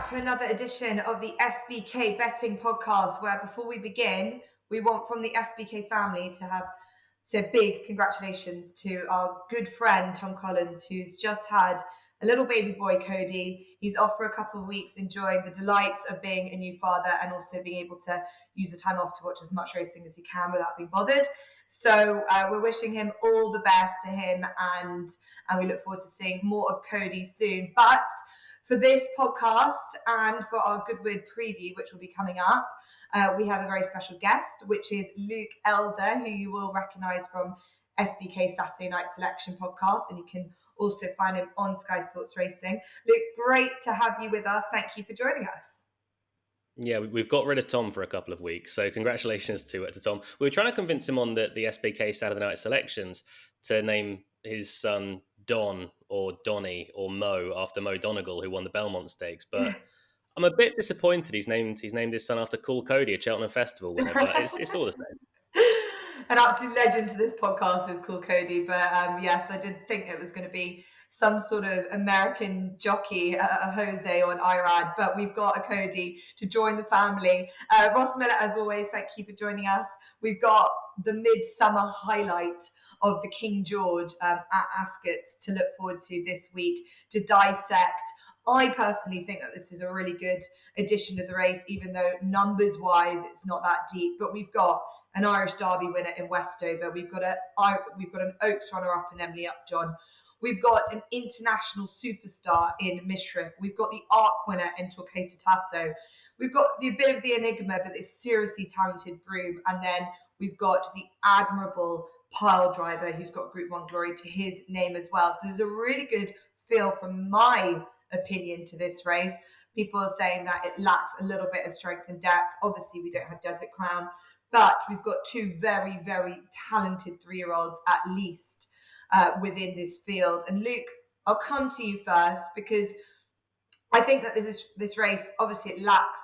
to another edition of the SBK Betting Podcast, where before we begin, we want from the SBK family to have say big congratulations to our good friend Tom Collins, who's just had a little baby boy, Cody. He's off for a couple of weeks enjoying the delights of being a new father and also being able to use the time off to watch as much racing as he can without being bothered. So we're wishing him all the best to him, and we look forward to seeing more of Cody soon. But for this podcast and for our Goodwood preview, which will be coming up, we have a very special guest, which is Luke Elder, who you will recognise from SBK Saturday Night Selection podcast, and you can also find him on Sky Sports Racing. Luke, great to have you with us. Thank you for joining us. Yeah, we've got rid of Tom for a couple of weeks, so congratulations to Tom. We were trying to convince him on the SBK Saturday Night Selections to name his son Don or Donny or Mo after Mo Donegal, who won the Belmont Stakes, but I'm a bit disappointed he's named his son after Cool Cody, a Cheltenham Festival winner, but it's all the same. An absolute legend to this podcast is Cool Cody, but yes, I did think it was going to be some sort of American jockey, a Jose or an Irad, but we've got a Cody to join the family. Ross Millar, as always, thank you for joining us. We've got the midsummer highlight of the King George at Ascot to look forward to this week to dissect. I personally think that this is a really good addition to the race, even though numbers-wise it's not that deep. But we've got an Irish Derby winner in Westover. We've got an Oaks runner-up in Emily Upjohn. We've got an international superstar in Mishriff. We've got the ARC winner in Torquator Tasso. We've got a bit of the enigma, but this seriously talented Broom. And then we've got the admirable pile driver who's got Group 1 glory to his name as well. So there's a really good feel, from my opinion, to this race. People are saying that it lacks a little bit of strength and depth. Obviously, we don't have Desert Crown, but we've got two very, very talented 3-year-olds at least within this field. And Luke, I'll come to you first, because I think that this race, obviously it lacks,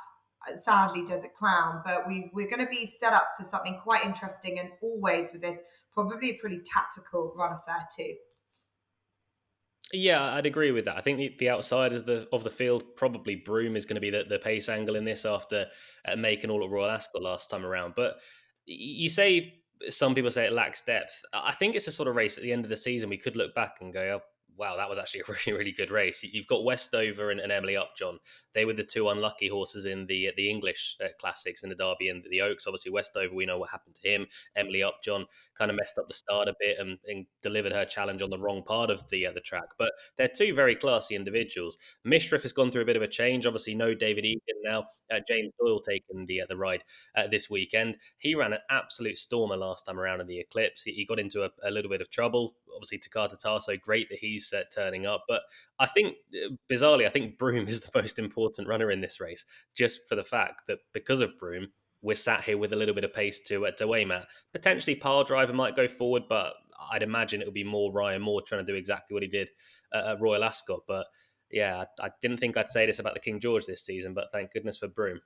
sadly, Desert Crown, but we're going to be set up for something quite interesting, and always with this, probably a pretty tactical run affair too. Yeah, I'd agree with that. I think the outsiders of the field, probably Broom is going to be the pace angle in this after making all at Royal Ascot last time around. But you say, some people say it lacks depth. I think it's a sort of race at the end of the season we could look back and go, oh, wow, that was actually a really, really good race. You've got Westover and Emily Upjohn. They were the two unlucky horses in the English classics, in the Derby and the Oaks. Obviously, Westover, we know what happened to him. Emily Upjohn kind of messed up the start a bit and delivered her challenge on the wrong part of the track. But they're two very classy individuals. Mishriff has gone through a bit of a change. Obviously, no David Egan now. James Doyle taking the ride this weekend. He ran an absolute stormer last time around in the Eclipse. He got into a little bit of trouble. Obviously, Torquator Tasso, great that he's turning up. But I think, bizarrely, I think Broom is the most important runner in this race, just for the fact that because of Broom, we're sat here with a little bit of pace to aim at. Potentially, Pile Driver might go forward, but I'd imagine it'll be more Ryan Moore trying to do exactly what he did at Royal Ascot. But yeah, I didn't think I'd say this about the King George this season, but thank goodness for Broom.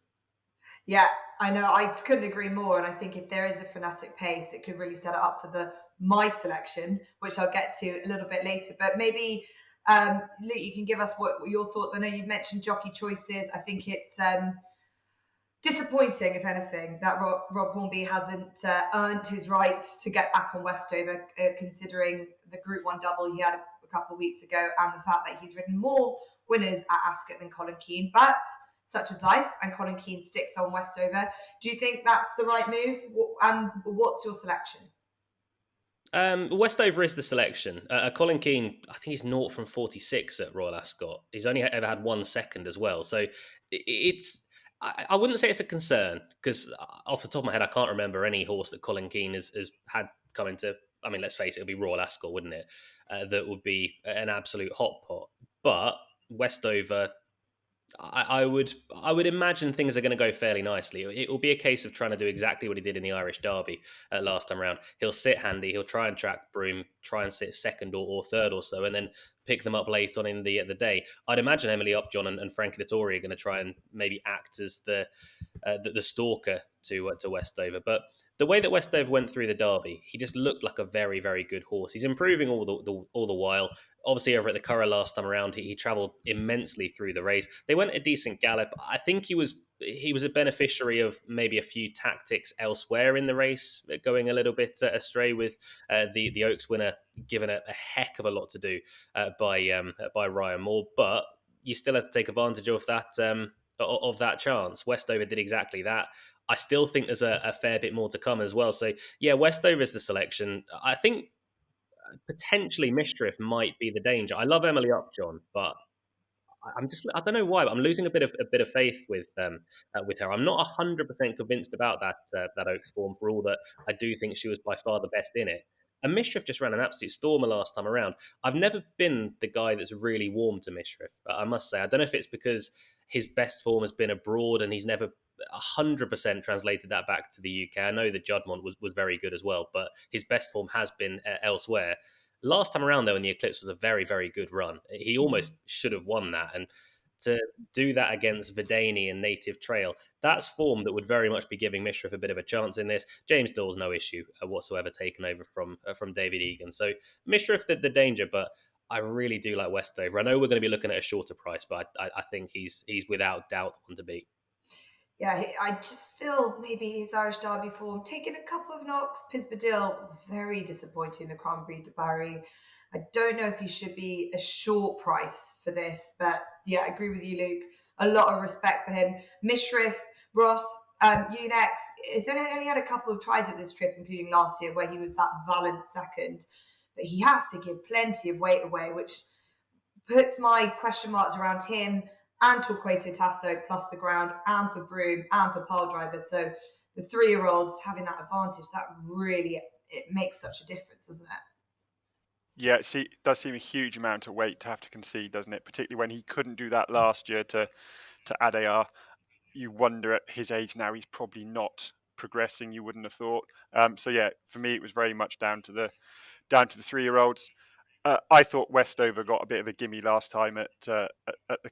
Yeah, I know. I couldn't agree more. And I think if there is a fanatic pace, it could really set it up for my selection, which I'll get to a little bit later. But maybe, Luke, you can give us what your thoughts. I know you've mentioned jockey choices. I think it's disappointing, if anything, that Rob Hornby hasn't earned his right to get back on Westover, considering the Group 1 double he had a couple of weeks ago, and the fact that he's ridden more winners at Ascot than Colin Keane. But such is life, and Colin Keane sticks on Westover. Do you think that's the right move? And what's your selection? Westover is the selection. Colin Keane, I think he's 0 from 46 at Royal Ascot. He's only ever had 1 second as well. So I wouldn't say it's a concern, because off the top of my head, I can't remember any horse that Colin Keane has had come into, I mean, let's face it, it'd be Royal Ascot, wouldn't it? That would be an absolute hot pot. But Westover, I would imagine things are going to go fairly nicely. It will be a case of trying to do exactly what he did in the Irish Derby last time around. He'll sit handy, he'll try and track Broom, try and sit second or third or so, and then pick them up late on in the day. I'd imagine Emily Upjohn and Frankie Dettori are going to try and maybe act as the the stalker to Westover. But the way that Westover went through the Derby, he just looked like a very, very good horse. He's improving all the while. Obviously, over at the Curragh last time around, he travelled immensely through the race. They went a decent gallop. I think he was a beneficiary of maybe a few tactics elsewhere in the race, going a little bit astray with the Oaks winner given a heck of a lot to do by Ryan Moore, but you still have to take advantage of that chance. Westover did exactly that. I still think there's a fair bit more to come as well. So yeah, Westover is the selection. I think potentially Mishriff might be the danger. I love Emily Upjohn, but I don't know why, but I'm losing a bit of faith with her. I'm not 100% convinced about that Oaks form, for all that I do think she was by far the best in it. And Mishriff just ran an absolute stormer last time around. I've never been the guy that's really warm to Mishriff, I must say. I don't know if it's because his best form has been abroad and he's never 100% translated that back to the UK. I know the Juddmonte was very good as well, but his best form has been elsewhere. Last time around, though, in the Eclipse was a very, very good run. He almost should have won that. And to do that against Vidani and Native Trail, that's form that would very much be giving Mishriff a bit of a chance in this. James Doyle's no issue whatsoever taken over from David Egan. So Mishriff, the danger, but I really do like Westover. I know we're going to be looking at a shorter price, but I think he's without doubt the one to beat. Yeah, I just feel maybe his Irish Derby form taking a couple of knocks. Pisbadil, very disappointing, the Grand Prix de Barry. I don't know if he should be a short price for this, but yeah, I agree with you, Luke. A lot of respect for him. Mishriff, Ross, Unex, he's only had a couple of tries at this trip, including last year, where he was that valiant second. But he has to give plenty of weight away, which puts my question marks around him and Torquator Tasso plus the ground and for Broome and for pile drivers. So the 3-year-olds having that advantage, that really, it makes such a difference, doesn't it? Yeah, it does seem a huge amount of weight to have to concede, doesn't it? Particularly when he couldn't do that last year to Adayar. You wonder at his age now, he's probably not progressing. You wouldn't have thought. So yeah, for me, it was very much down to the 3-year-olds. I thought Westover got a bit of a gimme last time at the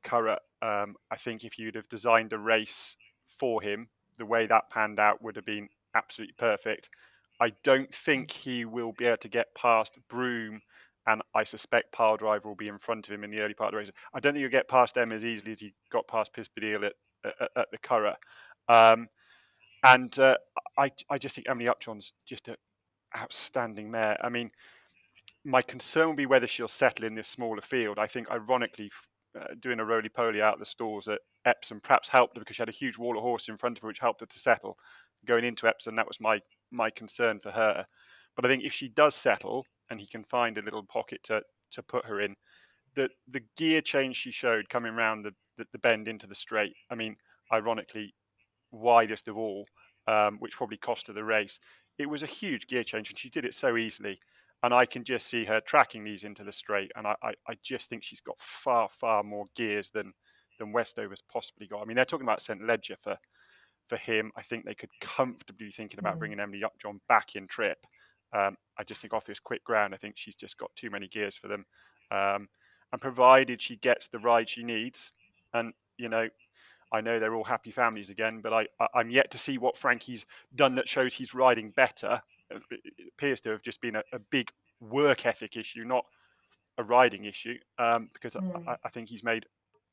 Curragh. I think if you'd have designed a race for him, the way that panned out would have been absolutely perfect. I don't think he will be able to get past Broome, and I suspect Pile Driver will be in front of him in the early part of the race. I don't think he'll get past them as easily as he got past Pisbadil at the Curragh. I just think Emily Upjohn's just an outstanding mare. I mean, my concern will be whether she'll settle in this smaller field. I think, ironically, doing a roly-poly out of the stalls at Epsom perhaps helped her because she had a huge wall of horse in front of her, which helped her to settle. Going into Epsom, that was my concern for her. But I think if she does settle and he can find a little pocket to put her in, the gear change she showed coming around the bend into the straight, I mean, ironically, widest of all, which probably cost her the race. It was a huge gear change, and she did it so easily. And I can just see her tracking these into the straight. And I just think she's got far, far more gears than Westover's possibly got. I mean, they're talking about St. Ledger for him. I think they could comfortably be thinking about bringing Emily Upjohn back in trip. I just think off this quick ground, I think she's just got too many gears for them. And provided she gets the ride she needs, and, you know, I know they're all happy families again, but I'm yet to see what Frankie's done that shows he's riding better. It appears to have just been a big work ethic issue, not a riding issue, because I think he's made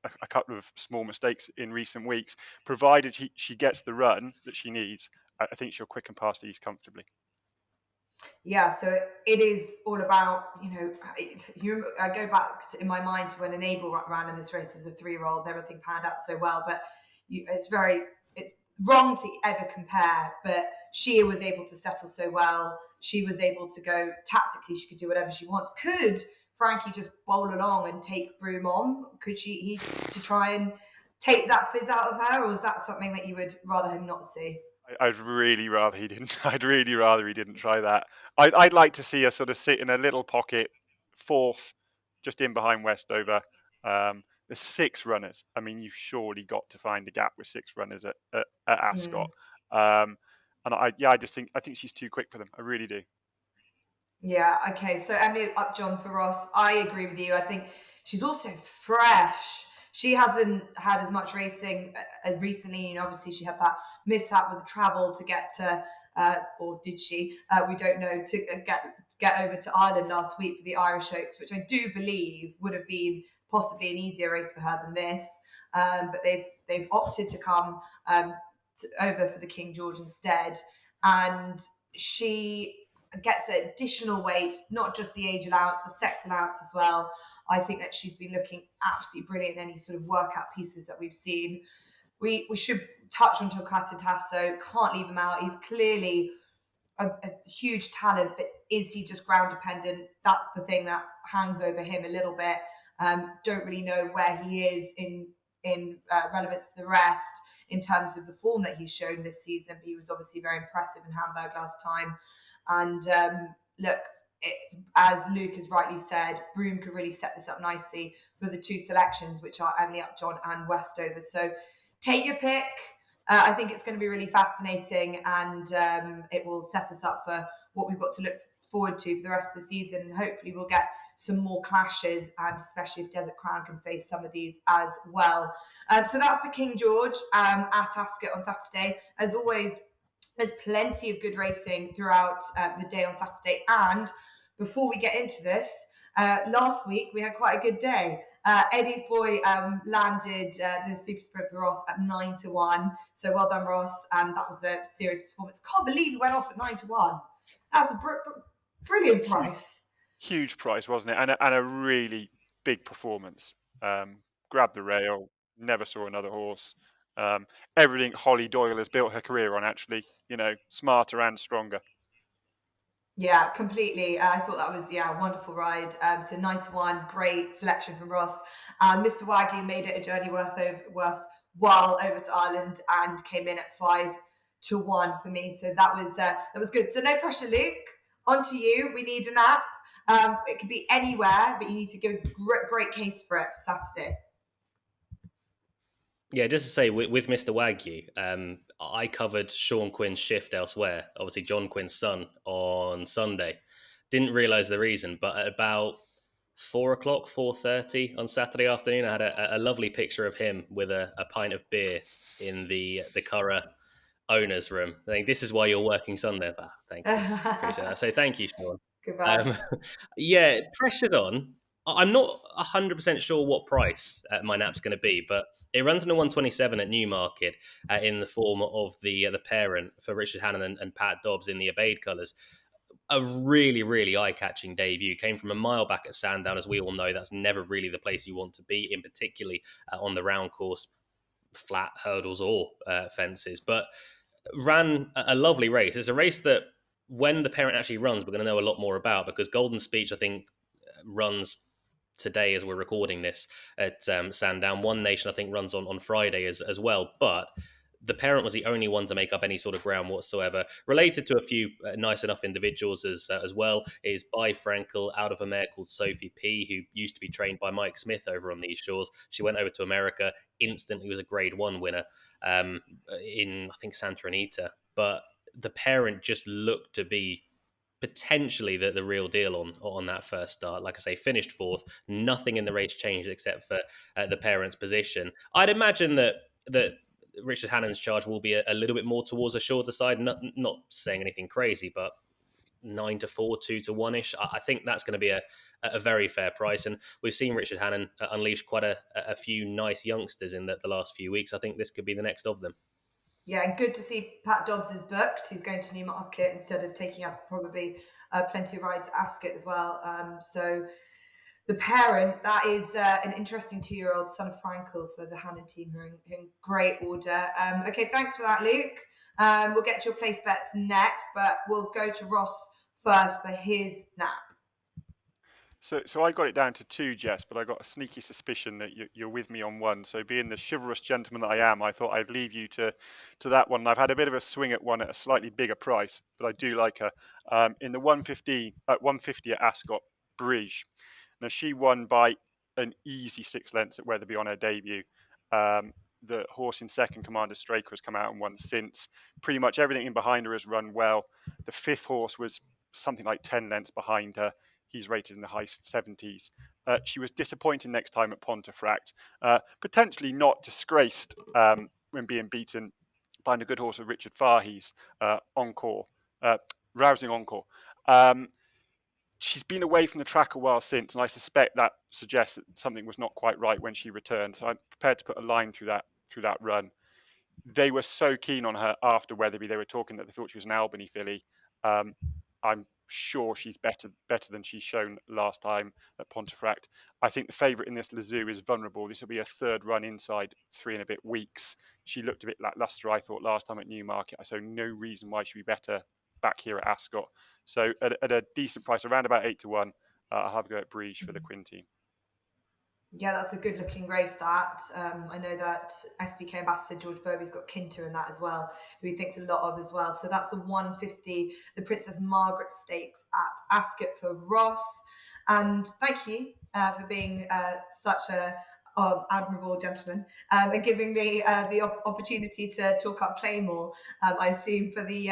a couple of small mistakes in recent weeks. Provided she gets the run that she needs, I think she'll quicken past these comfortably. Yeah, so it is all about, I go back in my mind to when Enable ran in this race as a 3-year-old, everything panned out so well, but it's wrong to ever compare, but she was able to settle so well. She was able to go tactically. She could do whatever she wants. Could Frankie just bowl along and take Broome on? Could he to try and take that fizz out of her, or is that something that you would rather him not see? I'd really rather he didn't. I'd really rather he didn't try that. I'd like to see her sort of sit in a little pocket, fourth, just in behind Westover. There's 6 runners. I mean, you've surely got to find a gap with 6 runners at Ascot. And I think she's too quick for them. I really do. Yeah. Okay. So Emily Upjohn for Ross. I agree with you. I think she's also fresh. She hasn't had as much racing recently, and obviously she had that mishap with the travel to get to, or did she? We don't know, to get over to Ireland last week for the Irish Oaks, which I do believe would have been possibly an easier race for her than this. But they've opted to come over for the King George instead, and she gets additional weight, not just the age allowance, the sex allowance as well. I think that she's been looking absolutely brilliant in any sort of workout pieces that we've seen. We should touch on Torquator Tasso. Can't leave him out. He's clearly a huge talent, but is he just ground dependent? That's the thing that hangs over him a little bit. Don't really know where he is in relevance to the rest in terms of the form that he's shown this season. But he was obviously very impressive in Hamburg last time. And look, as Luke has rightly said, Broome could really set this up nicely for the two selections, which are Emily Upjohn and Westover. So take your pick. I think it's going to be really fascinating, and it will set us up for what we've got to look forward to for the rest of the season. And hopefully we'll get some more clashes, and especially if Desert Crown can face some of these as well. So that's the King George at Ascot on Saturday. As always, there's plenty of good racing throughout the day on Saturday. And before we get into this, last week we had quite a good day. Eddie's boy landed the Super Sprint for Ross at 9-1. So well done, Ross. And that was a serious performance. Can't believe he went off at 9-1. That's a brilliant price. Huge price, wasn't it? And a really big performance. Grabbed the rail, never saw another horse. Everything Holly Doyle has built her career on, actually, smarter and stronger. Yeah, completely. I thought that was, a wonderful ride. So 9-1, great selection from Ross. Mr. Wagyu made it a journey worthwhile over to Ireland and came in at 5-1 for me. So that was good. So no pressure, Luke. On to you. We need an app. It could be anywhere, but you need to give a great case for it for Saturday. Yeah, just to say, with Mr. Wagyu, I covered Sean Quinn's shift elsewhere, obviously John Quinn's son, on Sunday. Didn't realise the reason, but at about 4:30 on Saturday afternoon, I had a lovely picture of him with a pint of beer in the Curragh owner's room. I think this is why you're working Sundays. Thank you. Appreciate that. So thank you, Sean. Goodbye. Yeah, pressure's on. I'm not 100% sure what price my nap's going to be, but it runs in the 127 at Newmarket in the form of the parent for Richard Hannon and Pat Dobbs in the Abeid colours. A really, really eye-catching debut. Came from a mile back at Sandown. As we all know, that's never really the place you want to be, in particularly on the round course, flat hurdles or fences. But ran a lovely race. It's a race that when the parent actually runs, we're going to know a lot more about, because Golden Speech, I think, runs today as we're recording this at Sandown. One Nation, I think, runs on Friday as well. But the parent was the only one to make up any sort of ground whatsoever. Related to a few nice enough individuals as well is By Frankel, out of a mare called Sophie P, who used to be trained by Mike Smith over on these shores. She went over to America, instantly was a Grade 1 winner in, I think, Santa Anita. But the parent just looked to be potentially the real deal on that first start. Like I say, finished fourth. Nothing in the race changed except for the parent's position. I'd imagine that Richard Hannon's charge will be a little bit more towards a shorter side. Not saying anything crazy, but 9-4, 2-1-ish. I think that's going to be a very fair price. And we've seen Richard Hannon unleash quite a few nice youngsters in the last few weeks. I think this could be the next of them. Yeah, and good to see Pat Dobbs is booked. He's going to Newmarket instead of taking up probably plenty of rides at Ascot as well. So the parent, that is an interesting 2-year-old son of Frankel for the Hannon team, who are in great order. Okay, thanks for that, Luke. We'll get to your place bets next, but we'll go to Ross first for his nap. So I got it down to 2, Jess, but I got a sneaky suspicion that you're with me on 1. So being the chivalrous gentleman that I am, I thought I'd leave you to that one. And I've had a bit of a swing at one at a slightly bigger price, but I do like her. In the 150 at Ascot, Bridge. Now, she won by an easy 6 lengths at Wetherby on her debut. The horse in second, Commander Straker, has come out and won since. Pretty much everything in behind her has run well. The 5th horse was something like 10 lengths behind her. He's rated in the high 70s. She was disappointing next time at Pontefract. Potentially not disgraced when being beaten by a good horse of Richard Fahey's Encore, rousing Encore. She's been away from the track a while since, and I suspect that suggests that something was not quite right when she returned. So I'm prepared to put a line through that run. They were so keen on her after Wetherby. They were talking that they thought she was an Albany filly. I'm sure she's better than she's shown last time at Pontefract. I think the favourite in this, Lazoo, is vulnerable. This will be a third run inside 3 and a bit weeks. She looked a bit lacklustre, I thought, last time at Newmarket. I saw no reason why she'd be better back here at Ascot. So at a decent price, around about 8 to 1, I'll have a go at Briege for the Quintine. Yeah, that's a good looking race, that. I know that SBK ambassador George Bowie's got Kinter in that as well, who he thinks a lot of as well. So that's the 150, the Princess Margaret Stakes at Ascot for Ross. And thank you for being such a admirable gentleman and giving me the opportunity to talk up Claymore. I assume for the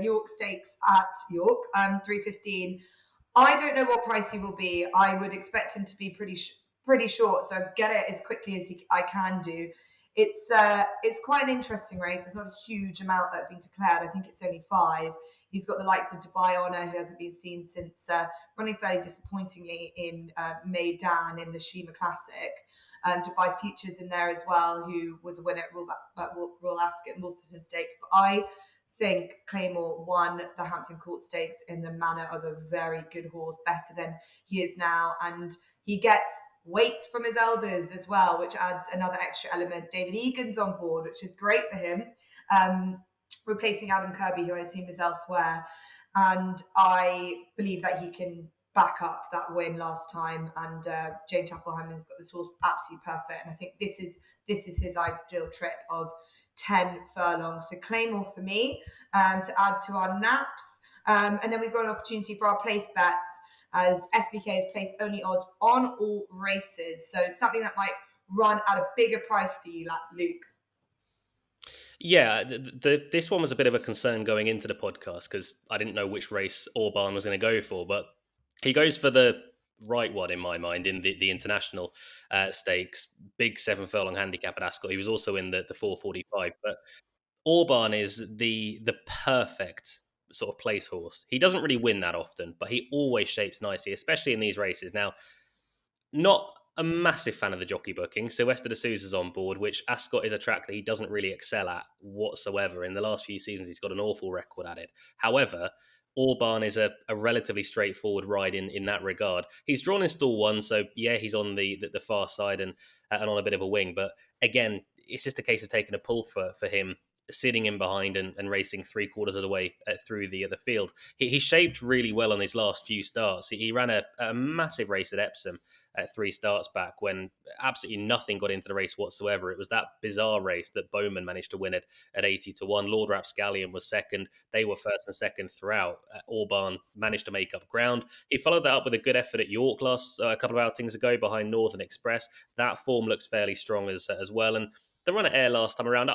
York Stakes at York, 3:15. I don't know what price he will be. I would expect him to be pretty short, so get it as quickly as I can do. It's quite an interesting race. There's not a huge amount that have been declared. I think it's only 5. He's got the likes of Dubai Honor, who hasn't been seen since running fairly disappointingly in Meydan in the Shima Classic. Dubai Futures in there as well, who was a winner at Royal Ascot and Wolferton Stakes. But I think Claymore won the Hampton Court Stakes in the manner of a very good horse, better than he is now. And he gets weight from his elders as well, which adds another extra element. David Egan's on board, which is great for him, replacing Adam Kirby, who I assume is elsewhere. And I believe that he can back up that win last time. And Jane Chapel-Hyman's got this horse absolutely perfect. And I think this is his ideal trip of 10 furlongs. So Claymore for me to add to our naps. And then we've got an opportunity for our place bets, as SBK has placed only odds on all races. So something that might run at a bigger price for you, like Luke. Yeah, this one was a bit of a concern going into the podcast because I didn't know which race Orban was going to go for, but he goes for the right one in my mind in the international stakes, big 7 furlong handicap at Ascot. He was also in the 445, but Orban is the perfect sort of place horse. He doesn't really win that often, but he always shapes nicely, especially in these races. Now, not a massive fan of the jockey booking. Sylvester de Sousa's on board, which Ascot is a track that he doesn't really excel at whatsoever. In the last few seasons, he's got an awful record at it. However, Orban is a relatively straightforward ride in that regard. He's drawn in stall 1, so yeah, he's on the far side and on a bit of a wing. But again, it's just a case of taking a pull for him, sitting in behind and racing 3/4 of the way through the field. He shaped really well on his last few starts. He ran a massive race at Epsom at 3 starts back when absolutely nothing got into the race whatsoever. It was that bizarre race that Bowman managed to win it at 80 to 1. Lord Rapscallion was second. They were first and second throughout. Orban managed to make up ground. He followed that up with a good effort at York last a couple of outings ago behind Northern Express. That form looks fairly strong as well. And the run at Ayr last time around,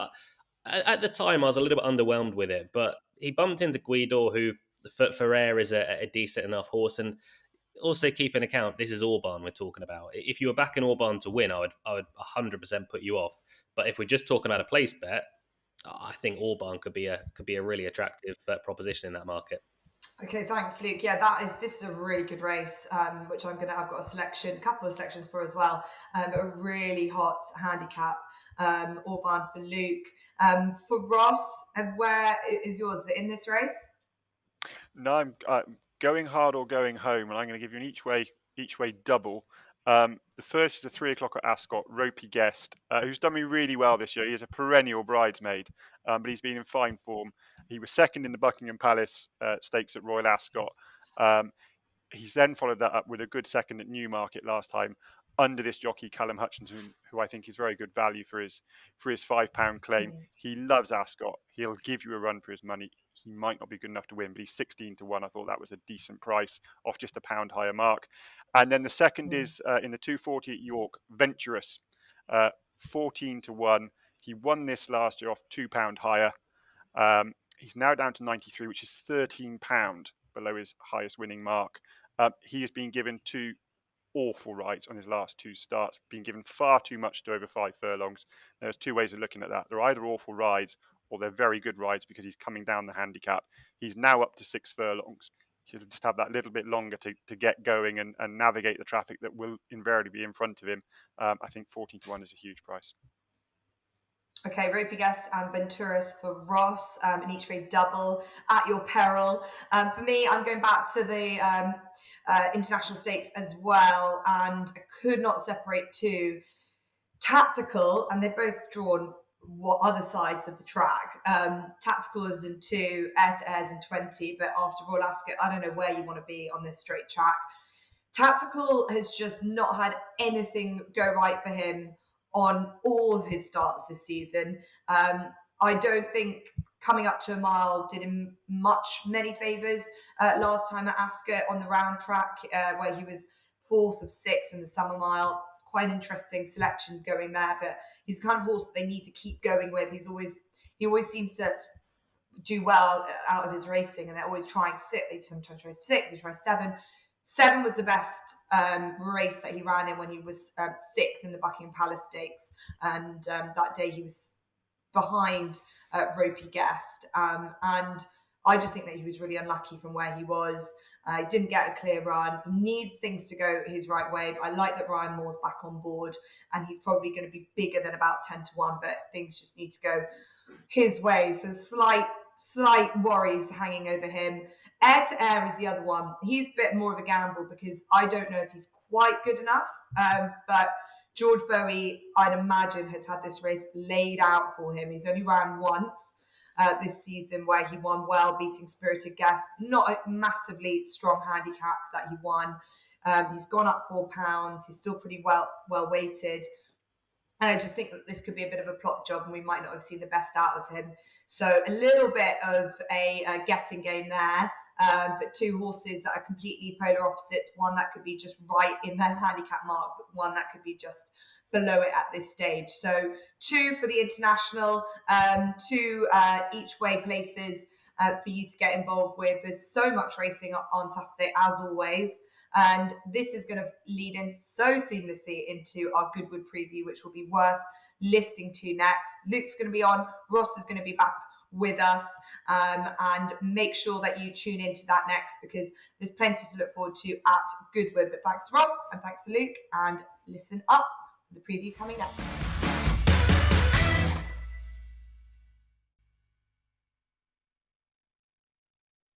at the time, I was a little bit underwhelmed with it, but he bumped into Guidor, who for Ayr is a decent enough horse. And also keep in account, this is Orban we're talking about. If you were backing Orban to win, I would 100% put you off. But if we're just talking about a place bet, I think Orban could be a really attractive proposition in that market. Okay, thanks, Luke. Yeah, this is a really good race, which I've got a couple of selections for as well. But a really hot handicap, Orban for Luke. For Ross, and where is yours? Is it in this race? No, I'm going hard or going home, and I'm going to give you an each way double. The first is a 3 o'clock at Ascot, Ropey Guest, who's done me really well this year. He is a perennial bridesmaid, but he's been in fine form. He was second in the Buckingham Palace Stakes at Royal Ascot. He's then followed that up with a good second at Newmarket last time under this jockey, Callum Hutchinson, who I think is very good value for his £5 claim. He loves Ascot. He'll give you a run for his money. He might not be good enough to win, but he's 16 to 1. I thought that was a decent price off just a £1 higher mark. And then the second is in the 240 at York, Venturous, 14 to 1. He won this last year off £2 higher. He's now down to 93, which is £13 below his highest winning mark. He has been given 2 awful rides on his last 2 starts, been given far too much to over 5 furlongs. There's 2 ways of looking at that. They're either awful rides or they're very good rides because he's coming down the handicap. He's now up to 6 furlongs. He'll just have that little bit longer to get going and navigate the traffic that will invariably be in front of him. I think 14-1 is a huge price. Okay, Ropey Guest and Venturis for Ross, and each way double at your peril. For me, I'm going back to the international stakes as well, and I could not separate 2. Tactical, and they're both drawn what other sides of the track. Tactical is in 2, Air to Air's in 20, but after Royal Ascot, I don't know where you want to be on this straight track. Tactical has just not had anything go right for him on all of his starts this season. I don't think coming up to a mile did him many favours last time at Ascot on the round track, where he was 4th of 6 in the summer mile. Quite an interesting selection going there, but he's the kind of horse that they need to keep going with. He always seems to do well out of his racing, and they're always trying 6. They sometimes try 6, they try 7. 7 was the best race that he ran in when he was 6th in the Buckingham Palace Stakes, and that day he was behind Ropey Guest, and I just think that he was really unlucky from where he was. He didn't get a clear run. He needs things to go his right way, but I like that Ryan Moore's back on board, and he's probably going to be bigger than about 10-1, but things just need to go his way. So slight worries hanging over him. Air to Air is the other one. He's a bit more of a gamble because I don't know if he's quite good enough, but George Bowie, I'd imagine, has had this race laid out for him. He's only ran once this season where he won well, beating Spirited Guest. Not a massively strong handicap that he won. He's gone up £4. He's still pretty well weighted. And I just think that this could be a bit of a plot job and we might not have seen the best out of him. So a little bit of a guessing game there. But 2 horses that are completely polar opposites. One that could be just right in their handicap mark, but one that could be just below it at this stage. So 2 for the international, 2 each way places for you to get involved with. There's so much racing on Saturday, as always. And this is going to lead in so seamlessly into our Goodwood preview, which will be worth listening to next. Luke's going to be on. Ross is going to be back with us, and make sure that you tune into that next because there's plenty to look forward to at Goodwood. But thanks to Ross and thanks to Luke, and listen up for the preview coming next.